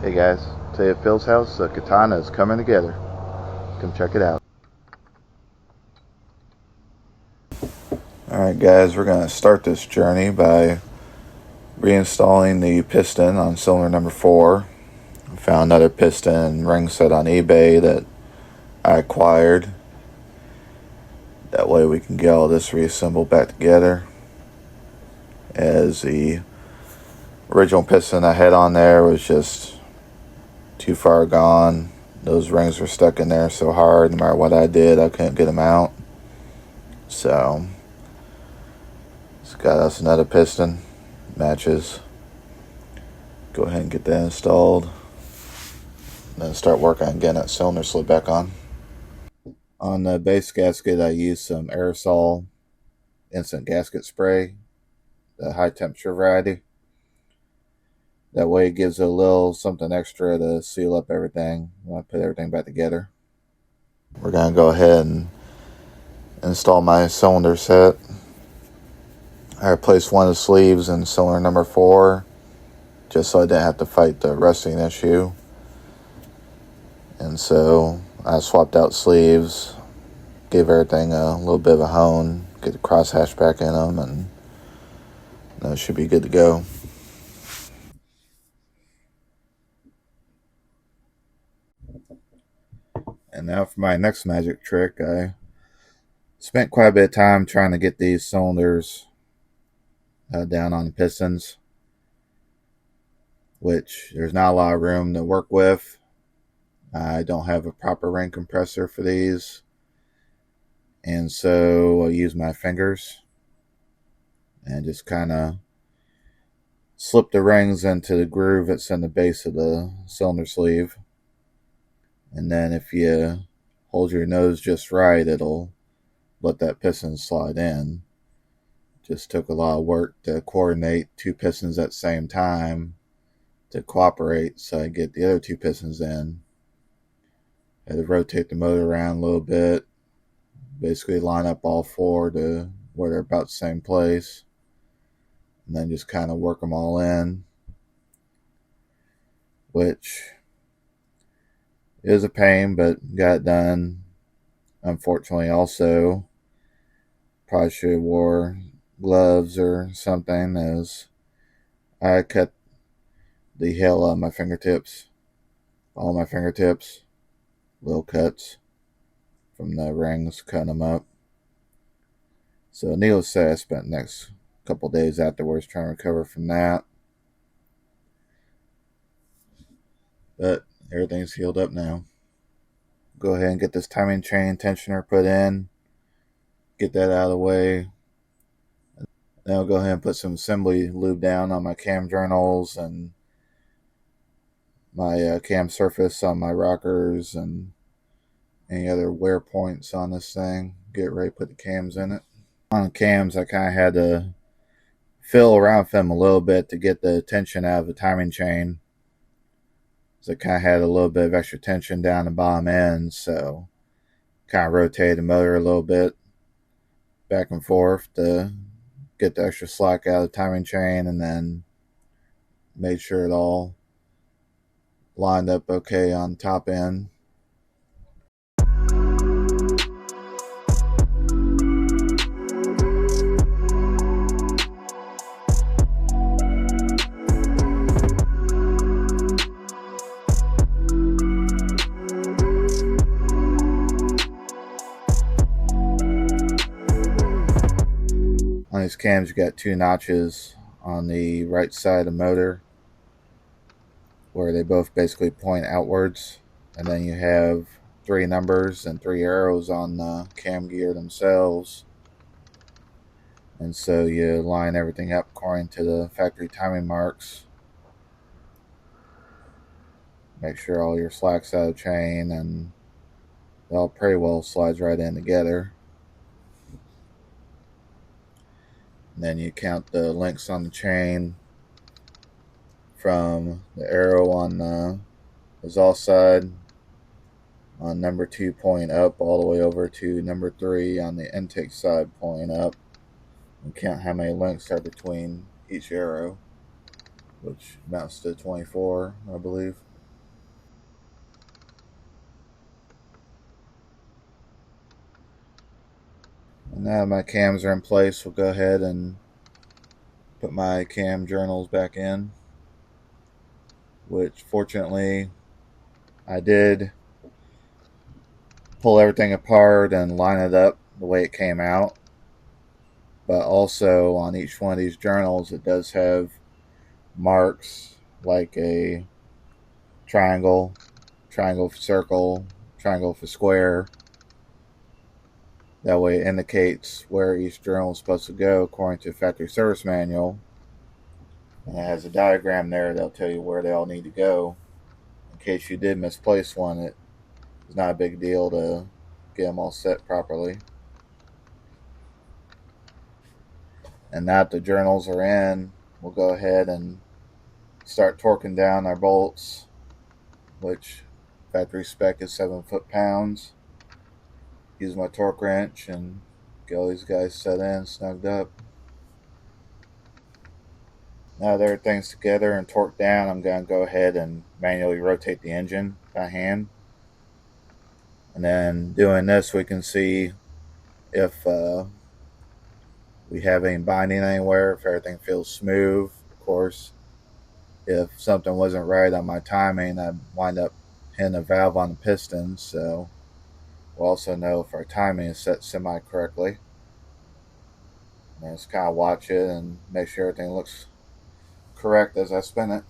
Hey guys, today at Phil's house, the Katana is coming together. Come check it out. Alright guys, we're going to start this journey by reinstalling the piston on cylinder number 4. I found another piston ring set on eBay that I acquired. That way we can get all this reassembled back together, as the original piston I had on there was just too far gone. Those rings were stuck in there so hard, no matter what I did, I couldn't get them out. So, it's got us another piston, matches. Go ahead and get that installed, and then start working on getting that cylinder slid back on. On the base gasket, I used some aerosol instant gasket spray, the high temperature variety. That way it gives it a little something extra to seal up everything when I put everything back together. We're going to go ahead and install my cylinder set. I replaced one of the sleeves in cylinder number 4, just so I didn't have to fight the rusting issue. And so I swapped out sleeves, gave everything a little bit of a hone, get the crosshatch back in them, and that should be good to go. And now for my next magic trick. I spent quite a bit of time trying to get these cylinders down on the pistons, which there's not a lot of room to work with. I don't have a proper ring compressor for these, and so I'll use my fingers and just kind of slip the rings into the groove that's in the base of the cylinder sleeve. And then if you hold your nose just right, it'll let that piston slide in. Just took a lot of work to coordinate 2 pistons at the same time to cooperate so I get the other 2 pistons in. I had to rotate the motor around a little bit, basically line up all 4 to where they're about the same place, and then just kind of work them all in, which is a pain, but got it done. Unfortunately, also, probably should have wore gloves or something, as I cut the hell out of my fingertips, all my fingertips, little cuts from the rings, cutting them up. So needless to say, I spent the next couple days afterwards trying to recover from that, but everything's healed up now. Go ahead and get this timing chain tensioner put in, get that out of the way. Then I'll go ahead and put some assembly lube down on my cam journals and my cam surface on my rockers and any other wear points on this thing. Get ready to put the cams in it. On the cams, I kind of had to fill around with them a little bit to get the tension out of the timing chain. So it kind of had a little bit of extra tension down the bottom end, so kind of rotated the motor a little bit back and forth to get the extra slack out of the timing chain, and then made sure it all lined up okay on the top end. On these cams, you got 2 notches on the right side of the motor where they both basically point outwards, and then you have 3 numbers and 3 arrows on the cam gear themselves. And so you line everything up according to the factory timing marks. Make sure all your slack's out of chain, and it all pretty well slides right in together. And then you count the links on the chain from the arrow on the exhaust side on number 2 pointing up all the way over to number 3 on the intake side pointing up, and count how many links are between each arrow, which amounts to 24, I believe. Now my cams are in place, we'll go ahead and put my cam journals back in, which fortunately I did pull everything apart and line it up the way it came out. But also on each one of these journals, it does have marks like a triangle, triangle for circle, triangle for square. That way it indicates where each journal is supposed to go according to factory service manual. And it has a diagram there that'll tell you where they all need to go. In case you did misplace one, it's not a big deal to get them all set properly. And now that the journals are in, we'll go ahead and start torquing down our bolts, which factory spec is 7 foot-pounds. Use my torque wrench and get all these guys set in, snugged up. Now that everything's together and torqued down, I'm going to go ahead and manually rotate the engine by hand. And then doing this, we can see if we have any binding anywhere, if everything feels smooth. Of course, if something wasn't right on my timing, I'd wind up hitting a valve on the piston. So we'll also know if our timing is set semi-correctly. And just kind of watch it and make sure everything looks correct as I spin it.